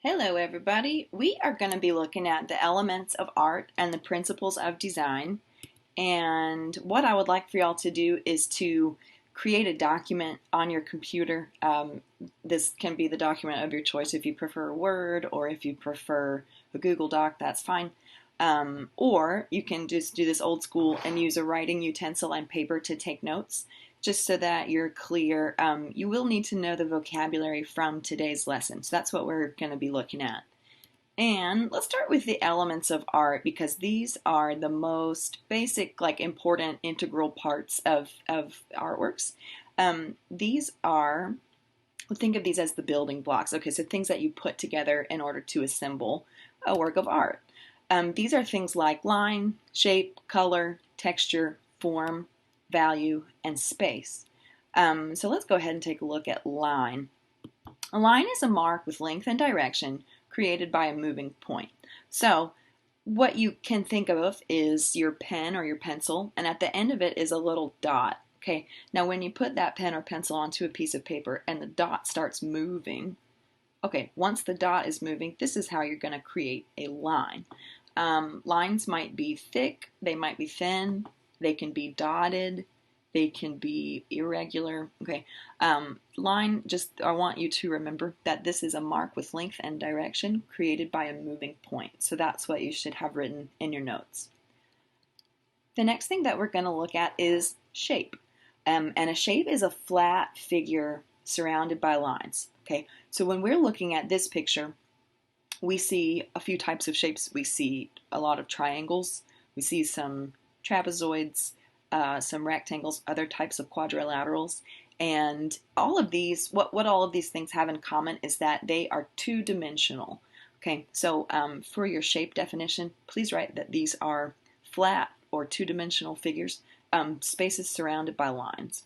Hello, everybody. We are going to be looking at the elements of art and the principles of design. And what I would like for y'all to do is to create a document on your computer. This can be the document of your choice if you prefer Word or if you prefer a Google Doc, that's fine. Or you can just do this old school and use a writing utensil and paper to take notes, just so that you're clear. You will need to know the vocabulary from today's lesson, so that's what we're going to be looking at. And let's start with the elements of art because these are the most basic, important, integral parts of artworks. These are, think of these as the building blocks. Okay, so things that you put together in order to assemble a work of art. These are things like line, shape, color, texture, form, value, and space. So let's go ahead and take a look at line. A line is a mark with length and direction created by a moving point. So what you can think of is your pen or your pencil, and at the end of it is a little dot. Okay, now when you put that pen or pencil onto a piece of paper and the dot starts moving, okay, once the dot is moving, this is how you're going to create a line. Lines might be thick, they might be thin, they can be dotted, they can be irregular. Okay, line, just I want you to remember that this is a mark with length and direction created by a moving point. So that's what you should have written in your notes. The next thing that we're going to look at is shape. And a shape is a flat figure surrounded by lines. Okay, so when we're looking at this picture, we see a few types of shapes. We see a lot of triangles, we see some trapezoids, some rectangles, other types of quadrilaterals, and all of these, what all of these things have in common is that they are two-dimensional. Okay, so for your shape definition, please write that these are flat or two-dimensional figures, spaces surrounded by lines.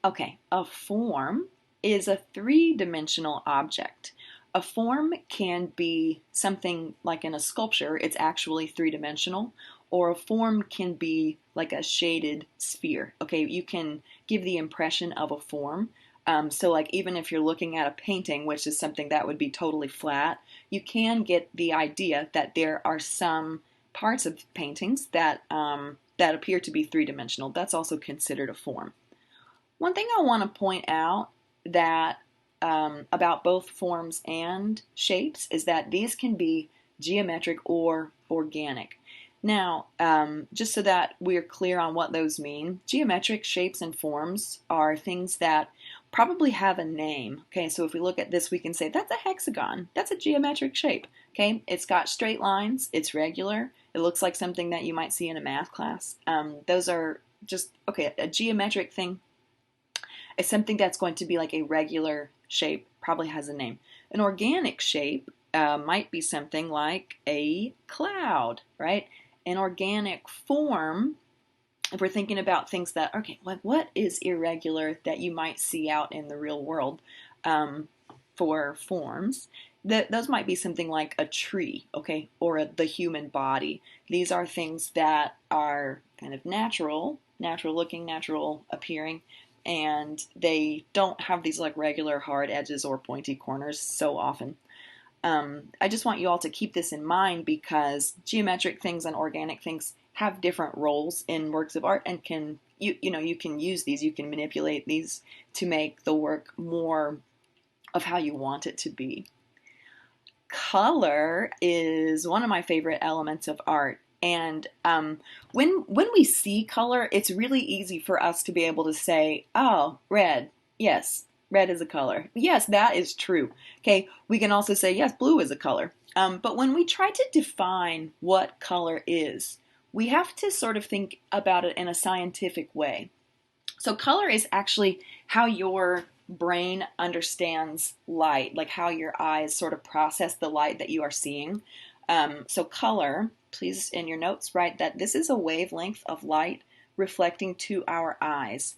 Okay, a form is a three-dimensional object. A form can be something like in a sculpture, it's actually three-dimensional, or a form can be like a shaded sphere. Okay, you can give the impression of a form. So like even if you're looking at a painting, which is something that would be totally flat, you can get the idea that there are some parts of paintings that, that appear to be three-dimensional. That's also considered a form. One thing I want to point out that about both forms and shapes is that these can be geometric or organic. Now, just so that we're clear on what those mean, geometric shapes and forms are things that probably have a name. Okay, so if we look at this, we can say that's a hexagon. That's a geometric shape. Okay, it's got straight lines. It's regular. It looks like something that you might see in a math class. Those are just, okay, a geometric thing is something that's going to be like a regular shape, probably has a name. An organic shape might be something like a cloud, right? An organic form, if we're thinking about things that, okay, like what is irregular that you might see out in the real world for forms, those might be something like a tree, okay, or the human body. These are things that are kind of natural looking, natural appearing, and they don't have these like regular hard edges or pointy corners so often. I just want you all to keep this in mind because geometric things and organic things have different roles in works of art and can you can use these, you can manipulate these to make the work more of how you want it to be. Color is one of my favorite elements of art. And when we see color, it's really easy for us to be able to say, oh, red, yes, red is a color. Yes, that is true. Okay, we can also say, yes, blue is a color. But when we try to define what color is, we have to sort of think about it in a scientific way. So color is actually how your brain understands light, like how your eyes sort of process the light that you are seeing. So color, please in your notes write that this is a wavelength of light reflecting to our eyes.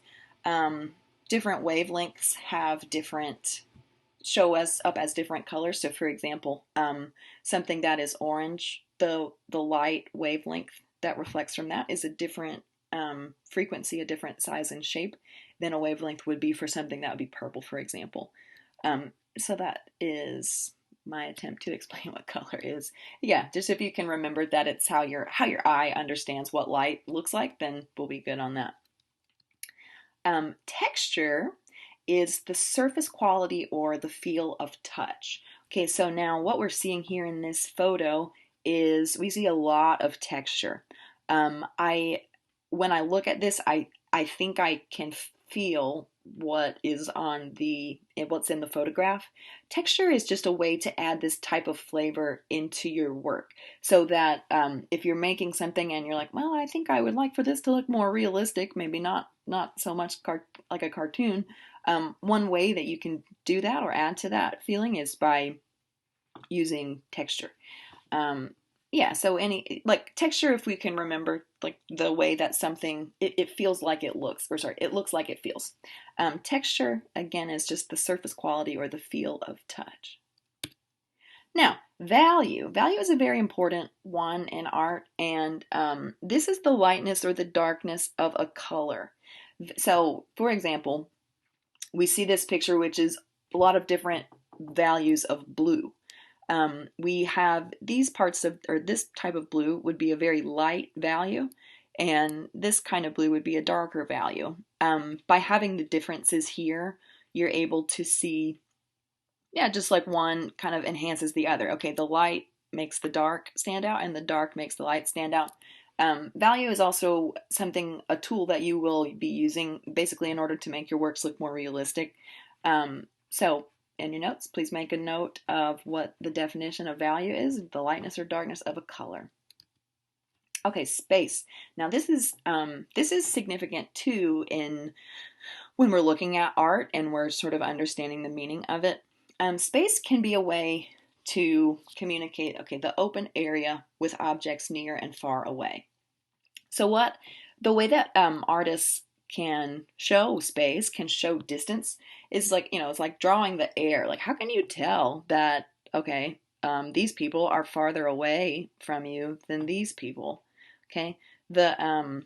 Different wavelengths have different, show us up as different colors. So for example, something that is orange, the light wavelength that reflects from that is a different frequency, a different size and shape than a wavelength would be for something that would be purple, for example. So that is my attempt to explain what color is. Yeah, just if you can remember that it's how your eye understands what light looks like, then we'll be good on that. Texture is the surface quality or the feel of touch. Okay, so now what we're seeing here in this photo is we see a lot of texture. I when I look at this, I think I can feel what is on what's in the photograph. Texture is just a way to add this type of flavor into your work, so that if you're making something and you're like, well, I think I would like for this to look more realistic, maybe not so much like a cartoon. One way that you can do that or add to that feeling is by using texture. Um, yeah, so any like texture, if we can remember like the way that something it feels like it looks, or sorry, it looks like it feels. Texture again is just the surface quality or the feel of touch. Now, value. Value is a very important one in art, and this is the lightness or the darkness of a color. So, for example, we see this picture, which is a lot of different values of blue. We have these parts of, or this type of blue would be a very light value, and this kind of blue would be a darker value. By having the differences here, you're able to see, yeah, just like one kind of enhances the other. Okay, the light makes the dark stand out, and the dark makes the light stand out. Value is also a tool that you will be using basically in order to make your works look more realistic. So in your notes, please make a note of what the definition of value is: the lightness or darkness of a color. Okay, space. Now this is significant too in when we're looking at art and we're sort of understanding the meaning of it. Space can be a way to communicate, okay, the open area with objects near and far away. So the way that artists can show space, can show distance, is like, it's like drawing the air. Like, how can you tell that, okay, these people are farther away from you than these people? Okay, the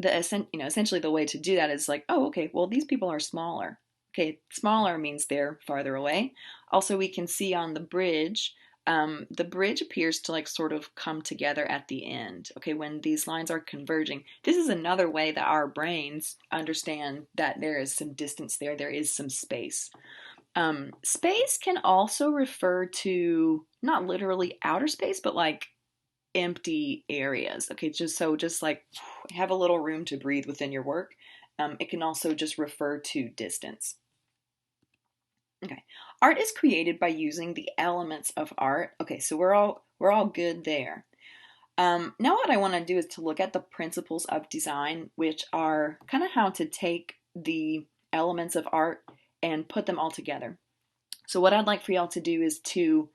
essentially the way to do that is like, oh, okay, well, these people are smaller. Okay, smaller means they're farther away. Also, we can see on the bridge appears to like sort of come together at the end. Okay, when these lines are converging, this is another way that our brains understand that there is some distance there, there is some space. Space can also refer to not literally outer space, but like empty areas. Okay, just like have a little room to breathe within your work. It can also just refer to distance. Okay, art is created by using the elements of art. Okay, so we're all good there. Now what I want to do is to look at the principles of design, which are kind of how to take the elements of art and put them all together. So what I'd like for y'all to do is to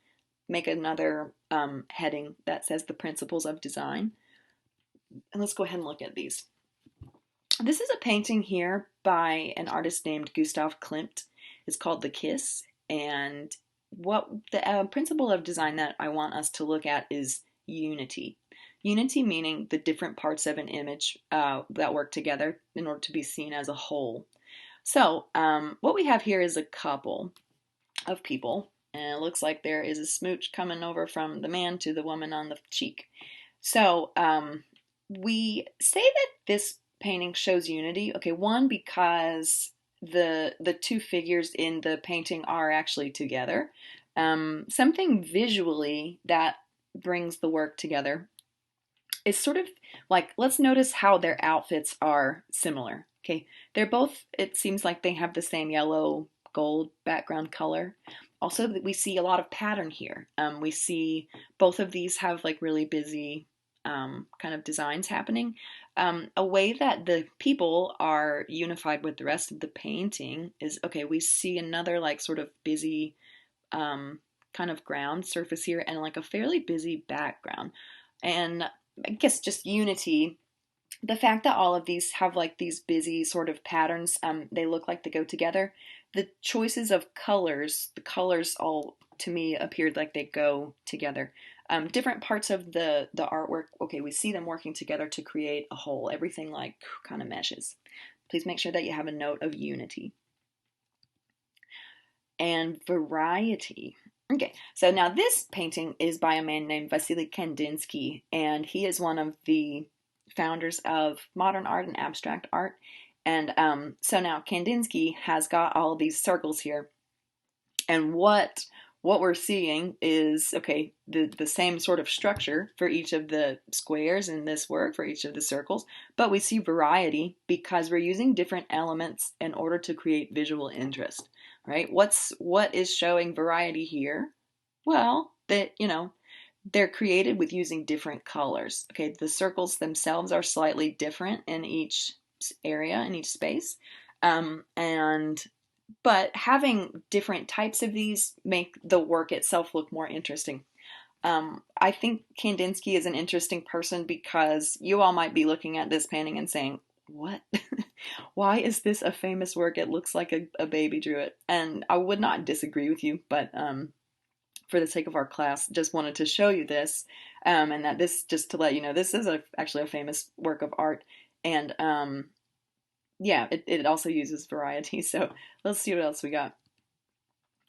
make another heading that says the principles of design. And let's go ahead and look at these. This is a painting here by an artist named Gustav Klimt. It's called The Kiss. And what the principle of design that I want us to look at is unity. Unity meaning the different parts of an image that work together in order to be seen as a whole. So what we have here is a couple of people, and it looks like there is a smooch coming over from the man to the woman on the cheek. So we say that this painting shows unity. Okay, one, because the two figures in the painting are actually together. Something visually that brings the work together is sort of like, let's notice how their outfits are similar. Okay, they're both, it seems like they have the same yellow gold background color. Also, we see a lot of pattern here. We see both of these have like really busy kind of designs happening. A way that the people are unified with the rest of the painting is, okay, we see another like sort of busy kind of ground surface here and like a fairly busy background. And I guess just unity, the fact that all of these have like these busy sort of patterns, they look like they go together. The choices of colors, the colors all to me appeared like they go together. Different parts of the artwork, okay, we see them working together to create a whole. Everything like kind of meshes. Please make sure that you have a note of unity. and variety. Okay, so now this painting is by a man named Vasily Kandinsky, and he is one of the founders of modern art and abstract art. And so now Kandinsky has got all of these circles here, and what we're seeing is, okay, the same sort of structure for each of the squares in this work, for each of the circles, but we see variety because we're using different elements in order to create visual interest, right? What is showing variety here? Well, that, they're created with using different colors. Okay, the circles themselves are slightly different in each area, in each space. And but having different types of these make the work itself look more interesting. I think Kandinsky is an interesting person because you all might be looking at this painting and saying, what? Why is this a famous work? It looks like a baby drew it. And I would not disagree with you, but for the sake of our class, just wanted to show you this, and that this, just to let you know, this is actually a famous work of art. And yeah, it also uses variety. So let's see what else we got.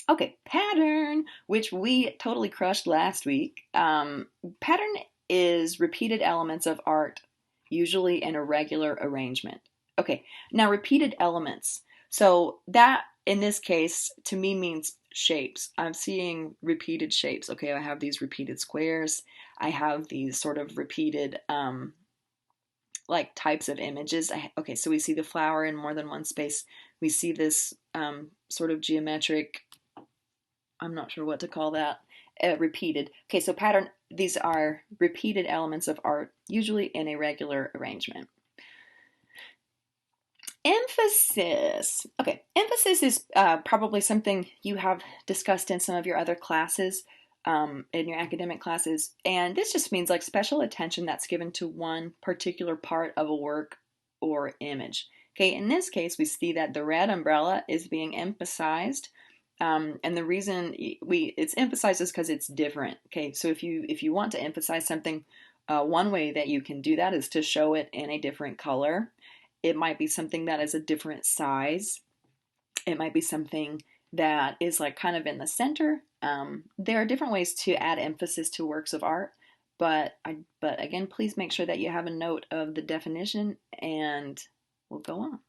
Okay, pattern, which we totally crushed last week. Pattern is repeated elements of art, usually in a regular arrangement. Okay, now repeated elements. So that, in this case, to me means shapes. I'm seeing repeated shapes. Okay, I have these repeated squares. I have these sort of repeated like types of images. Okay, so we see the flower in more than one space. We see this sort of geometric, I'm not sure what to call that, repeated. Okay, so pattern, these are repeated elements of art, usually in a regular arrangement. Emphasis. Okay, emphasis is probably something you have discussed in some of your other classes, in your academic classes, and this just means like special attention that's given to one particular part of a work or image. Okay, in this case, we see that the red umbrella is being emphasized, and the reason it's emphasized is because it's different. Okay, so if you want to emphasize something, one way that you can do that is to show it in a different color. It might be something that is a different size. It might be something that is like kind of in the center. There are different ways to add emphasis to works of art, but again, please make sure that you have a note of the definition, and we'll go on.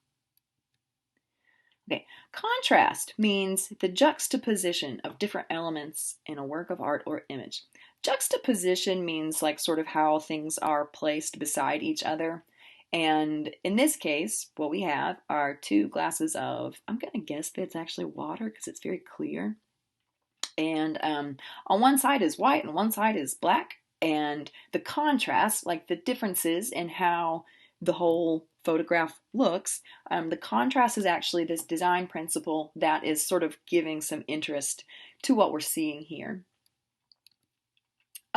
Okay, contrast means the juxtaposition of different elements in a work of art or image. Juxtaposition means like sort of how things are placed beside each other. And in this case, what we have are two glasses of, I'm going to guess that it's actually water because it's very clear. And on one side is white and one side is black. And the contrast, like the differences in how the whole photograph looks, the contrast is actually this design principle that is sort of giving some interest to what we're seeing here.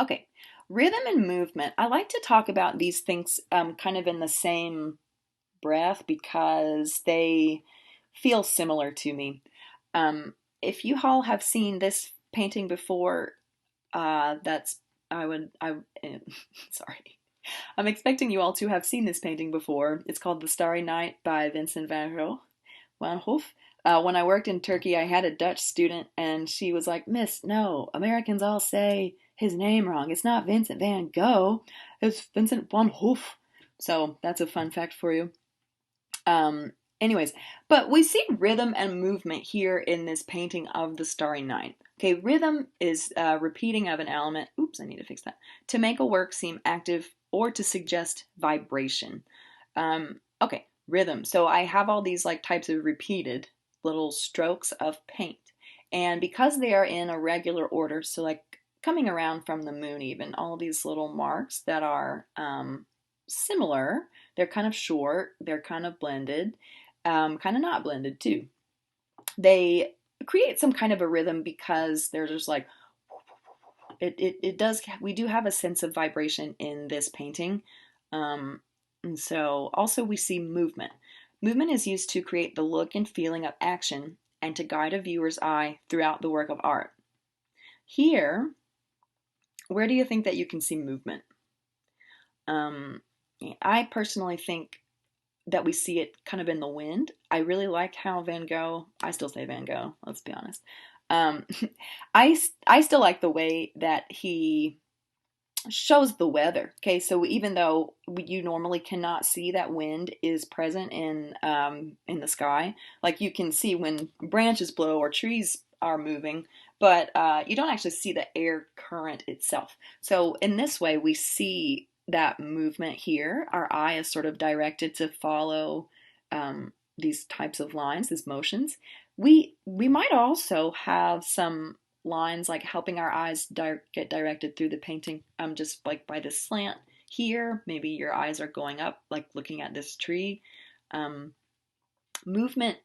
Okay, rhythm and movement. I like to talk about these things kind of in the same breath because they feel similar to me. If you all have seen this painting before, that's sorry. I'm expecting you all to have seen this painting before. It's called The Starry Night by Vincent van Gogh. When I worked in Turkey, I had a Dutch student, and she was like, "Miss, no, Americans all say his name wrong. It's not Vincent van Gogh, it's Vincent van Gogh." So that's a fun fact for you. Anyways, but we see rhythm and movement here in this painting of the Starry Night. Okay, rhythm is repeating of an element. Oops, I need to fix that. To make a work seem active or to suggest vibration. Okay, rhythm. So I have all these like types of repeated little strokes of paint. And because they are in a regular order, so like coming around from the moon even, all these little marks that are similar, they're kind of short, they're kind of blended, kind of not blended too. They create some kind of a rhythm because they're just like, it does, we do have a sense of vibration in this painting. And so also we see movement. Movement is used to create the look and feeling of action and to guide a viewer's eye throughout the work of art. Here, where do you think that you can see movement? I personally think that we see it kind of in the wind. I really like how Van Gogh, I still say Van Gogh, let's be honest. Um, I still like the way that he shows the weather. Okay, so even though you normally cannot see that wind is present in the sky, like you can see when branches blow or trees are moving, but you don't actually see the air current itself. So in this way, we see that movement here. Our eye is sort of directed to follow these types of lines, these motions. We might also have some lines like helping our eyes get directed through the painting, just like by the slant here. Maybe your eyes are going up, like looking at this tree. um, Movement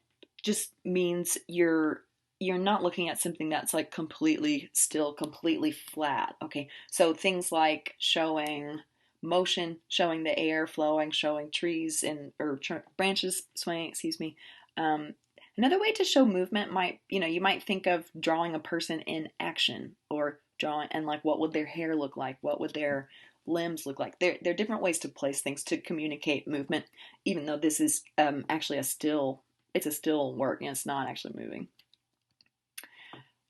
just means you're not looking at something that's like completely still, completely flat. Okay, so things like showing motion, showing the air flowing, showing trees and or branches swaying, excuse me. um, Another way to show movement might, you might think of drawing a person in action, or drawing, and like what would their hair look like, what would their limbs look like. There are different ways to place things to communicate movement, even though this is actually it's a still work and it's not actually moving.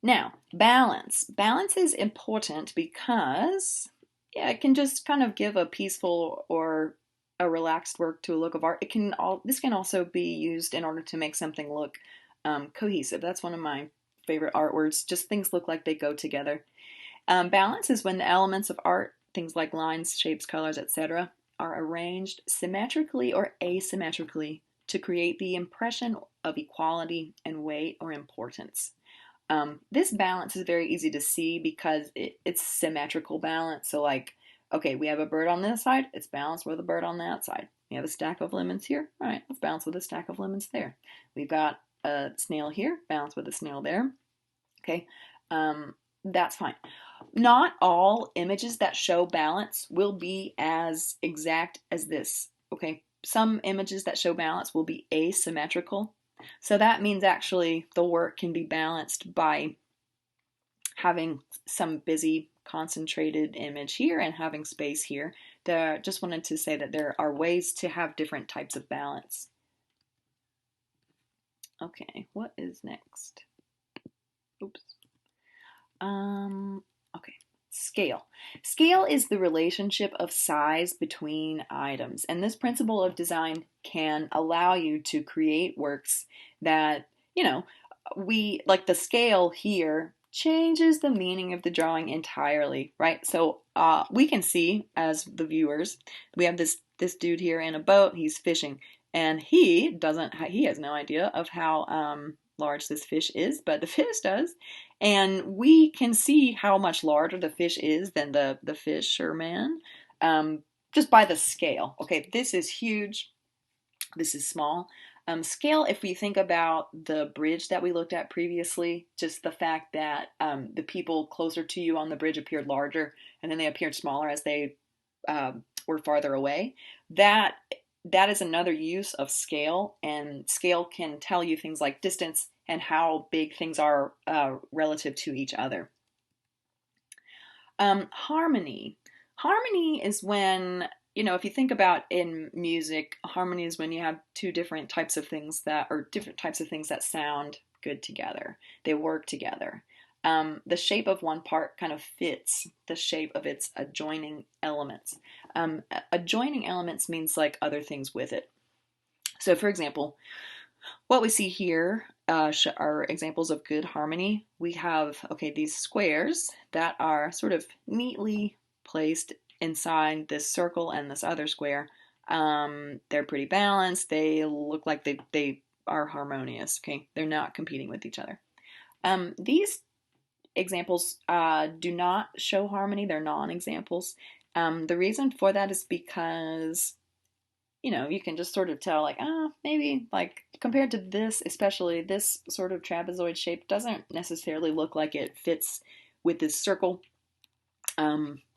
Now, balance. Balance is important because, yeah, it can just kind of give a peaceful or a relaxed work to a look of art. This can also be used in order to make something look cohesive. That's one of my favorite art words. Just things look like they go together. Balance is when the elements of art, things like lines, shapes, colors, etc., are arranged symmetrically or asymmetrically to create the impression of equality and weight or importance. This balance is very easy to see because it's symmetrical balance. So, like, okay, we have a bird on this side, it's balanced with a bird on that side. We have a stack of lemons here. All right, let's balance with a stack of lemons there. We've got a snail here, balanced with a snail there. Okay, that's fine. Not all images that show balance will be as exact as this. Okay, some images that show balance will be asymmetrical. So that means actually the work can be balanced by having some busy concentrated image here and having space here. Just wanted to say that there are ways to have different types of balance. Okay, what is next? Oops. Okay. Scale. Scale is the relationship of size between items, and this principle of design can allow you to create works that, we like the scale here changes the meaning of the drawing entirely, right? So we can see as the viewers, we have this dude here in a boat. He's fishing, and he has no idea of how large this fish is, but the fish does, and we can see how much larger the fish is than the fisherman, just by the scale. Okay, this is huge. This is small. Scale, if we think about the bridge that we looked at previously, just the fact that the people closer to you on the bridge appeared larger and then they appeared smaller as they were farther away, that is another use of scale, and scale can tell you things like distance and how big things are relative to each other. Harmony. Harmony is when, if you think about in music, harmony is when you have two different types of things that sound good together. They work together. The shape of one part kind of fits the shape of its adjoining elements. Adjoining elements means like other things with it. So, for example, what we see here are examples of good harmony. We have, okay, these squares that are sort of neatly placed inside this circle and this other square. They're pretty balanced. They look like they are harmonious. Okay, they're not competing with each other. These examples do not show harmony. They're non-examples. The reason for that is because you can just sort of tell, like, maybe, like, compared to this, especially this sort of trapezoid shape, doesn't necessarily look like it fits with this circle.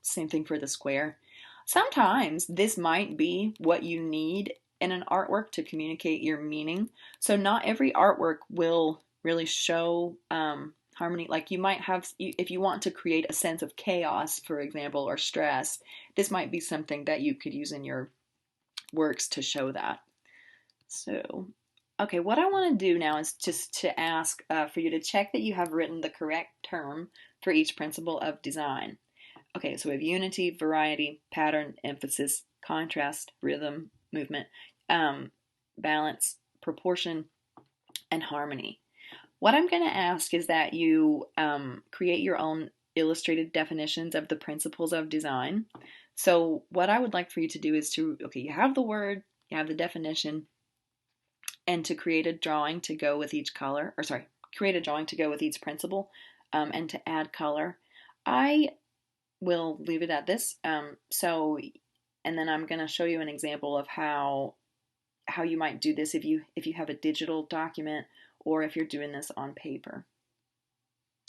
Same thing for the square. Sometimes this might be what you need in an artwork to communicate your meaning. So not every artwork will really show harmony. Like, you might have, if you want to create a sense of chaos, for example, or stress, this might be something that you could use in your works to show that. So, okay, what I want to do now is just to ask for you to check that you have written the correct term for each principle of design. Okay, so we have unity, variety, pattern, emphasis, contrast, rhythm, movement, balance, proportion, and harmony. What I'm going to ask is that you create your own illustrated definitions of the principles of design. So, what I would like for you to do is to, okay, you have the word, you have the definition, and to create a drawing to go with each color, or sorry, create a drawing to go with each principle, and to add color. I will leave it at this. And then I'm going to show you an example of how you might do this if you have a digital document or if you're doing this on paper.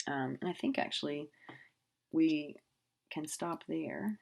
And I think actually we can stop there.